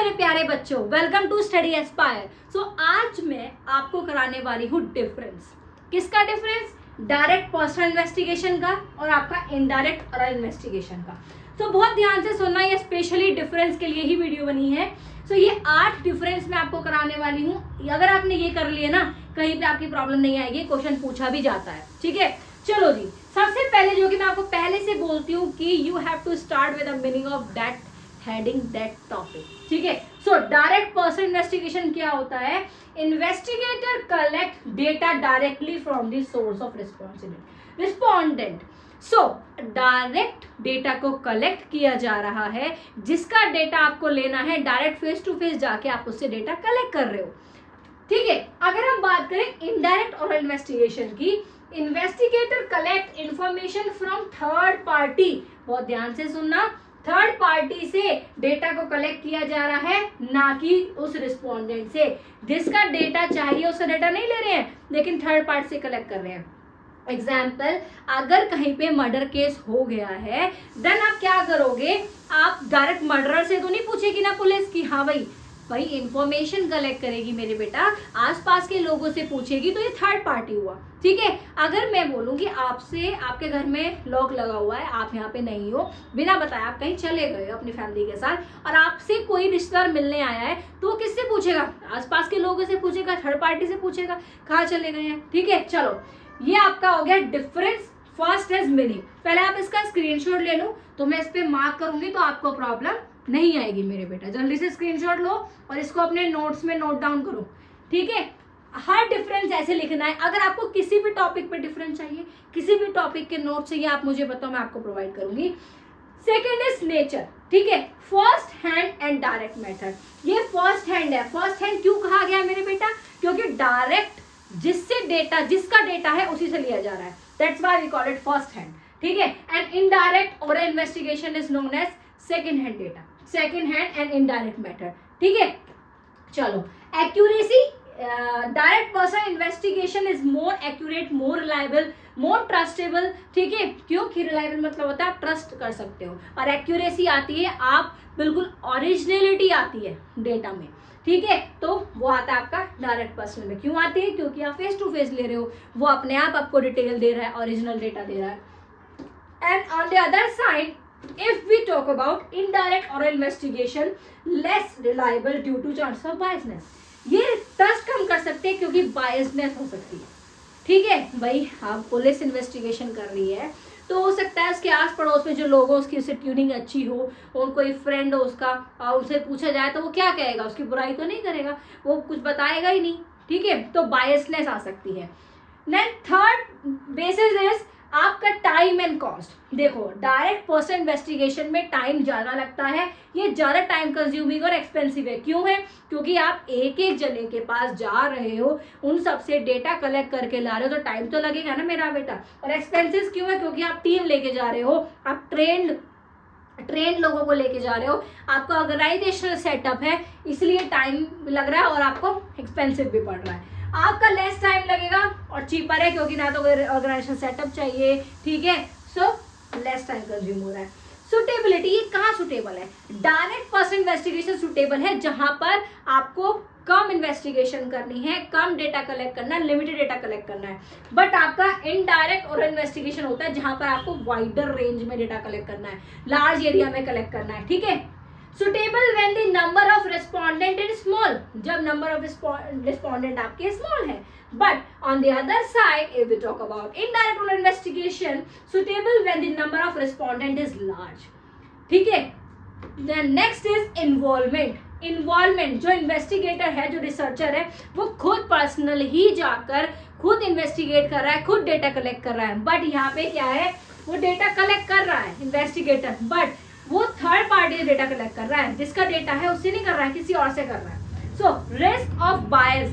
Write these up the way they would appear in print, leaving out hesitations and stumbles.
मेरे प्यारे बच्चों, वेलकम टू स्टडी एस्पायर। सो आज मैं आपको कराने वाली हूँ डिफरेंस। किसका डिफरेंस? डायरेक्ट पर्सनल इन्वेस्टिगेशन का और आपका इनडायरेक्ट ओरल इन्वेस्टिगेशन का। तो बहुत ध्यान से सुनना, ये स्पेशली डिफरेंस के लिए ही वीडियो बनी है। सो ये 8 डिफरेंस मैं आपको कराने वाली हूँ। अगर आपने ये कर लिए ना, कहीं पे आपकी प्रॉब्लम नहीं आएगी, क्वेश्चन पूछा भी जाता है। ठीक है, चलो जी। सबसे पहले जो कि मैं आपको पहले से बोलती हूँ कि you have to start with the meaning of that heading that topic. ठीक है, सो डायरेक्ट पर्सनल इन्वेस्टिगेशन क्या होता है? Investigator collect data directly from the source of respondent. So direct data को कलेक्ट किया जा रहा है, जिसका डेटा आपको लेना है डायरेक्ट फेस टू फेस जाके आप उससे डेटा कलेक्ट कर रहे हो। ठीक है, अगर हम बात करें इनडायरेक्ट ओरल इन्वेस्टिगेशन की, investigator collect information from third party. बहुत ध्यान से सुनना, थर्ड पार्टी से डेटा को कलेक्ट किया जा रहा है, ना कि उस रिस्पोंडेंट से। जिसका डेटा चाहिए उसका डेटा नहीं ले रहे हैं, लेकिन थर्ड पार्टी से कलेक्ट कर रहे हैं। एग्जाम्पल, अगर कहीं पे मर्डर केस हो गया है, देन आप क्या करोगे? आप डायरेक्ट मर्डरर से तो नहीं पूछेगी ना पुलिस कि हाँ भाई इंफॉर्मेशन कलेक्ट करेगी मेरे बेटा, आसपास के लोगों से पूछेगी, तो ये थर्ड पार्टी हुआ। ठीक है, अगर मैं बोलूं कि आपसे, आपके घर में लॉक लगा हुआ है, आप यहाँ पे नहीं हो, बिना बताए आप कहीं चले गए हो अपनी फैमिली के साथ, और आपसे कोई रिश्तेदार मिलने आया है, तो वो किससे पूछेगा? आसपास के लोगों से पूछेगा, थर्ड पार्टी से पूछेगा, कहाँ चले गए हैं। ठीक है, चलो ये आपका हो गया डिफरेंस। First is meaning. पहले आप इसका स्क्रीनशॉट ले लो, तो मैं इस पे मार्क करूंगी, तो आपको प्रॉब्लम नहीं आएगी मेरे बेटा। जल्दी से स्क्रीनशॉट लो और इसको अपने नोट्स में नोट डाउन करो। ठीक है, हर डिफरेंस ऐसे लिखना है। अगर आपको किसी भी टॉपिक पे डिफरेंस चाहिए, किसी भी टॉपिक के नोट चाहिए, आप मुझे बताओ, मैं आपको प्रोवाइड करूंगी। Second is nature. ठीक है, first hand and direct method. ये फर्स्ट हैंड है। फर्स्ट हैंड क्यों कहा गया मेरे बेटा? क्योंकि डायरेक्ट जिसका डेटा है उसी से लिया जा रहा है, that's why we call it first hand. ठीक है, and indirect oral investigation is known as second hand data, second hand and indirect method. ठीक है, चलो accuracy. Direct personal investigation is more accurate, more reliable, more trustable. ठीक है, क्योंकि reliable मतलब होता है आप ट्रस्ट कर सकते हो, और एक्यूरेसी आती है, आप बिल्कुल ओरिजिनलिटी आती है डेटा में। ठीक है, तो वो आता है आपका डायरेक्ट पर्सनल में। क्यों आती है? क्योंकि आप फेस टू फेस ले रहे हो, वो अपने आप आपको डिटेल दे रहा है, ओरिजिनल डेटा दे रहा है। And on the other side, if we talk about indirect oral investigation, less reliable due to chance of biasness। ये ट्रस्ट कम कर सकते हैं क्योंकि बायसनेस हो सकती है। ठीक है भाई, आप पुलिस इन्वेस्टिगेशन कर रही है, तो हो सकता है उसके आस पड़ोस में जो लोग हो, उसकी उससे ट्यूनिंग अच्छी हो, और कोई फ्रेंड हो उसका, और उनसे पूछा जाए तो वो क्या कहेगा? उसकी बुराई तो नहीं करेगा, वो कुछ बताएगा ही नहीं। ठीक है, तो बायसनेस आ सकती है। देन थर्ड बेसिस इज आपका टाइम एंड कॉस्ट। देखो, डायरेक्ट पर्सनल इन्वेस्टिगेशन में टाइम ज्यादा लगता है, ये ज्यादा टाइम कंज्यूमिंग और एक्सपेंसिव है। क्यों है? क्योंकि आप एक एक जने के पास जा रहे हो, उन सबसे डेटा कलेक्ट करके ला रहे हो, तो टाइम तो लगेगा ना मेरा बेटा। और एक्सपेंसिव क्यों है? क्योंकि आप टीम लेके जा रहे हो, आप ट्रेंड लोगों को लेके जा रहे हो, आपका ऑर्गेनाइजेशनल सेटअप है, इसलिए टाइम लग रहा है और आपको एक्सपेंसिव भी पड़ रहा है। आपका लेस टाइम लगेगा और चीपर है, क्योंकि ना तो ऑर्गेनाइजेशन सेटअप चाहिए। ठीक है, सो लेस टाइम कंज्यूम हो रहा है। सुटेबिलिटी, ये कहाँ सुटेबल है? डायरेक्ट पर्सनल इन्वेस्टिगेशन सुटेबल है जहां पर आपको कम इन्वेस्टिगेशन करनी है, कम डेटा कलेक्ट करना है, लिमिटेड डेटा कलेक्ट करना है। बट आपका इनडायरेक्ट ओरल इन्वेस्टिगेशन होता है जहां पर आपको वाइडर रेंज में डेटा कलेक्ट करना है, लार्ज एरिया में कलेक्ट करना है। ठीक है, suitable when the number of respondent is small, जब नंबर ऑफ रिस्पोंडेंट आपके स्मॉल है। But on the other side, if we talk about indirect oral investigation, suitable when the number of respondent is large. ठीक है, next is involvement. Involvement, जो investigator है, जो researcher है, वो खुद पर्सनल ही जाकर खुद इन्वेस्टिगेट कर रहा है, खुद डेटा कलेक्ट कर रहा है। बट यहाँ पे क्या है? वो डेटा कलेक्ट कर रहा है इन्वेस्टिगेटर, बट वो थर्ड पार्टी डेटा कलेक्ट कर रहा है, जिसका डेटा है उससे नहीं कर रहा है, किसी और से कर रहा है। सो रिस्क ऑफ बायस,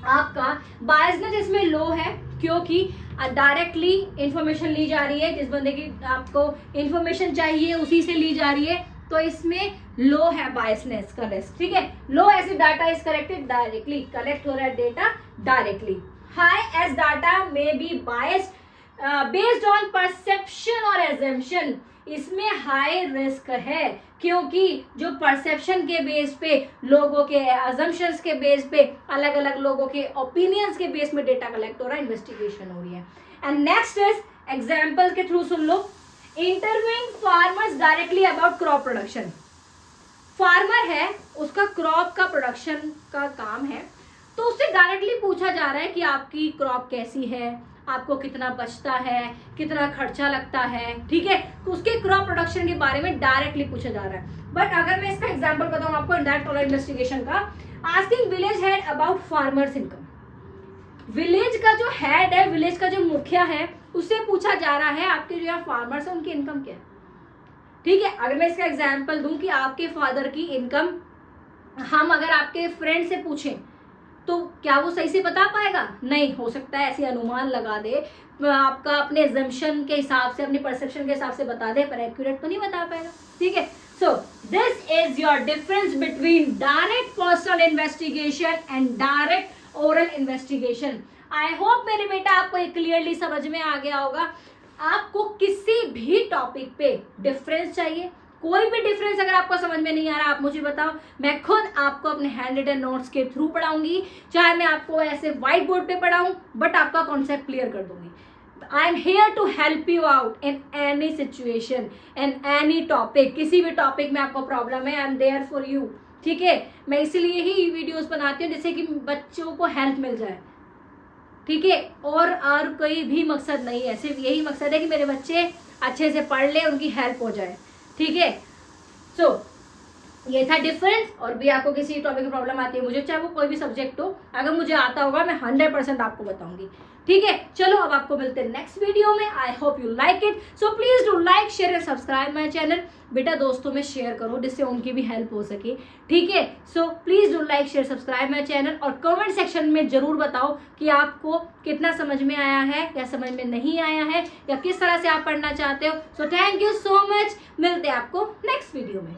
आपका बायसनेस इसमें लो है, क्योंकि डायरेक्टली इंफॉर्मेशन ली जा रही है, जिस बंदे की आपको इंफॉर्मेशन चाहिए उसी से ली जा रही है, तो इसमें लो है बायसनेस का रिस्क। ठीक है, low as data is collected directly, collect हो रहा है data directly. High as data may be biased based on perception or assumption, इसमें हाई रिस्क है, क्योंकि जो परसेप्शन के बेस पे, लोगों के अजम्पशंस के बेस पे, अलग अलग लोगों के ओपिनियंस के बेस में डेटा कलेक्ट हो रहा है, इन्वेस्टिगेशन हो रही है। एंड नेक्स्ट इज एग्जाम्पल के through soon low, interviewing farmers directly about crop production. Farmer है, उसका क्रॉप का प्रोडक्शन का काम है, तो उससे डायरेक्टली पूछा जा रहा है कि आपकी क्रॉप कैसी है, आपको कितना बचता है, कितना खर्चा लगता है, ठीक है, तो उसके क्रॉप प्रोडक्शन के बारे में डायरेक्टली पूछा जा रहा है। बट अगर मैं इसका एग्जांपल बताऊं आपको इनडायरेक्ट और इन्वेस्टिगेशन का, asking village head about farmers income. Village का जो हेड है, विलेज का जो मुखिया है, उससे पूछा जा रहा है आपके जो यहाँ फार्मर्स है उनकी इनकम क्या है, ठीक है। अगर मैं इसका एग्जाम्पल दूं कि आपके फादर की इनकम हम अगर आपके फ्रेंड से पूछें तो क्या वो सही से बता पाएगा? नहीं, हो सकता है ऐसे अनुमान लगा दे, आपका अपने एजम्पशन के हिसाब से, अपनी परसेप्शन के हिसाब से बता दे, पर एक्यूरेट तो नहीं बता पाएगा, ठीक है। So this is your difference between direct personal investigation and direct oral investigation. I hope मेरे बेटा आपको ये क्लियरली समझ में आ गया होगा। आपको किसी भी टॉपिक पे डिफरेंस चाहिए, कोई भी डिफरेंस अगर आपको समझ में नहीं आ रहा, आप मुझे बताओ, मैं खुद आपको अपने हैंड रिटन नोट्स के थ्रू पढ़ाऊंगी, चाहे मैं आपको ऐसे व्हाइट बोर्ड पे पढ़ाऊं, बट आपका कॉन्सेप्ट क्लियर कर दूंगी। I am here to help you out in any situation, in any topic. किसी भी टॉपिक में आपको प्रॉब्लम है, I am there for you, ठीक है। मैं इसलिए ही वीडियोस बनाती हूँ जिससे कि बच्चों को हेल्प मिल जाए, ठीक है, और कोई भी मकसद नहीं है, सिर्फ यही मकसद है कि मेरे बच्चे अच्छे से पढ़ ले, उनकी हेल्प हो जाए, ठीक है। सो ये था डिफरेंस। और भी आपको किसी टॉपिक की प्रॉब्लम आती है, मुझे चाहे वो कोई भी सब्जेक्ट हो, अगर मुझे आता होगा मैं 100% आपको बताऊंगी, ठीक है। चलो अब आपको मिलते हैं नेक्स्ट वीडियो में। I hope you like it, so please do like, share and subscribe my channel. बेटा दोस्तों में शेयर करो जिससे उनकी भी हेल्प हो सके, ठीक है। So please do like, share, subscribe my channel, और कमेंट सेक्शन में जरूर बताओ कि आपको कितना समझ में आया है या समझ में नहीं आया है, या किस तरह से आप पढ़ना चाहते हो। So thank you so much, मिलते हैं आपको नेक्स्ट वीडियो में।